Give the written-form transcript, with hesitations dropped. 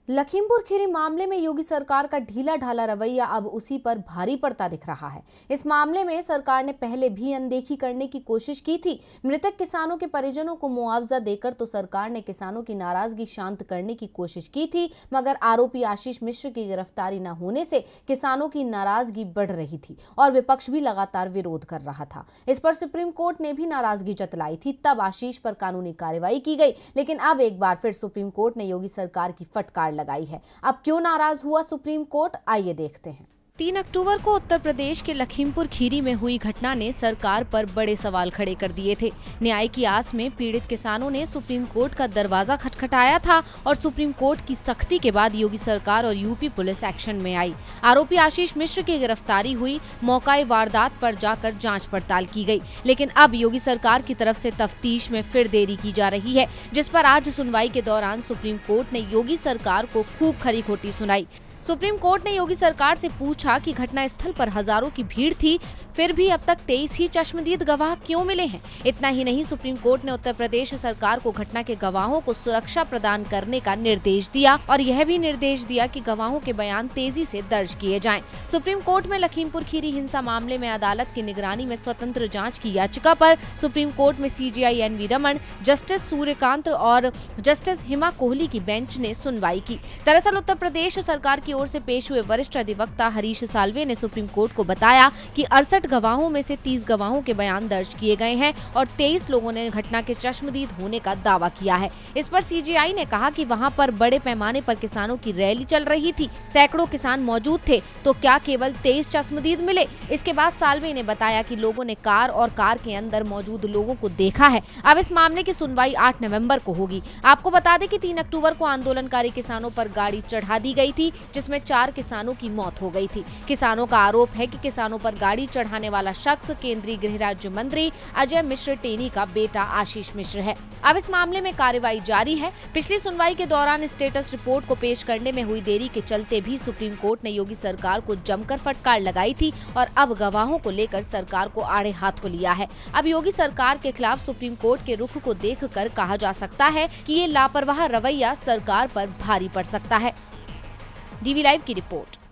लखीमपुर खीरी मामले में योगी सरकार का ढीला ढाला रवैया अब उसी पर भारी पड़ता दिख रहा है। इस मामले में सरकार ने पहले भी अनदेखी करने की कोशिश की थी। मृतक किसानों के परिजनों को मुआवजा देकर तो सरकार ने किसानों की नाराजगी शांत करने की कोशिश की थी, मगर आरोपी आशीष मिश्र की गिरफ्तारी न होने से किसानों की नाराजगी बढ़ रही थी और विपक्ष भी लगातार विरोध कर रहा था। इस पर सुप्रीम कोर्ट ने भी नाराजगी जतलाई थी, तब आशीष पर कानूनी कार्रवाई की गई। लेकिन अब एक बार फिर सुप्रीम कोर्ट ने योगी सरकार की फटकार लगाई है। अब क्यों नाराज हुआ सुप्रीम कोर्ट, आइए देखते हैं। 3 अक्टूबर को उत्तर प्रदेश के लखीमपुर खीरी में हुई घटना ने सरकार पर बड़े सवाल खड़े कर दिए थे। न्याय की आस में पीड़ित किसानों ने सुप्रीम कोर्ट का दरवाजा खटखटाया था और सुप्रीम कोर्ट की सख्ती के बाद योगी सरकार और यूपी पुलिस एक्शन में आई। आरोपी आशीष मिश्र की गिरफ्तारी हुई, मौकाए वारदात पर जाकर जांच पड़ताल की गई। लेकिन अब योगी सरकार की तरफ से तफ्तीश में फिर देरी की जा रही है, जिस पर आज सुनवाई के दौरान सुप्रीम कोर्ट ने योगी सरकार को खूब खरी खोटी सुनाई। सुप्रीम कोर्ट ने योगी सरकार से पूछा कि घटना स्थल पर हजारों की भीड़ थी, फिर भी अब तक 23 ही चश्मदीद गवाह क्यों मिले हैं। इतना ही नहीं, सुप्रीम कोर्ट ने उत्तर प्रदेश सरकार को घटना के गवाहों को सुरक्षा प्रदान करने का निर्देश दिया और यह भी निर्देश दिया कि गवाहों के बयान तेजी से दर्ज किए जाएं। सुप्रीम कोर्ट में लखीमपुर खीरी हिंसा मामले में अदालत की निगरानी में स्वतंत्र जाँच की याचिका पर सुप्रीम कोर्ट में CJI NV Raman, justice Suryakant और जस्टिस हिमा कोहली की बेंच ने सुनवाई की। दरअसल उत्तर प्रदेश सरकार की ओर से पेश हुए वरिष्ठ अधिवक्ता हरीश साल्वे ने सुप्रीम कोर्ट को बताया कि 68 गवाहों में से 30 गवाहों के बयान दर्ज किए गए हैं और 23 लोगों ने घटना के चश्मदीद होने का दावा किया है। इस पर CJI ने कहा कि वहां पर बड़े पैमाने पर किसानों की रैली चल रही थी, सैकड़ों किसान मौजूद थे, तो क्या केवल 23 चश्मदीद मिले। इसके बाद साल्वे ने बताया कि लोगों ने कार और कार के अंदर मौजूद लोगों को देखा है। अब इस मामले की सुनवाई 8 नवम्बर को होगी। आपको बता दें कि 3 अक्टूबर को आंदोलनकारी किसानों पर गाड़ी चढ़ा दी गई थी, जिसमें 4 किसानों की मौत हो गई थी। किसानों का आरोप है कि किसानों पर गाड़ी चढ़ाने वाला शख्स केंद्रीय गृह राज्य मंत्री अजय मिश्र टेनी का बेटा आशीष मिश्र है। अब इस मामले में कार्रवाई जारी है। पिछली सुनवाई के दौरान स्टेटस रिपोर्ट को पेश करने में हुई देरी के चलते भी सुप्रीम कोर्ट ने योगी सरकार को जमकर फटकार लगाई थी और अब गवाहों को लेकर सरकार को आड़े हाथों लिया है। अब योगी सरकार के खिलाफ सुप्रीम कोर्ट के रुख को देखकर कहा जा सकता है कि ये लापरवाह रवैया सरकार पर भारी पड़ सकता है। DV लाइव की रिपोर्ट।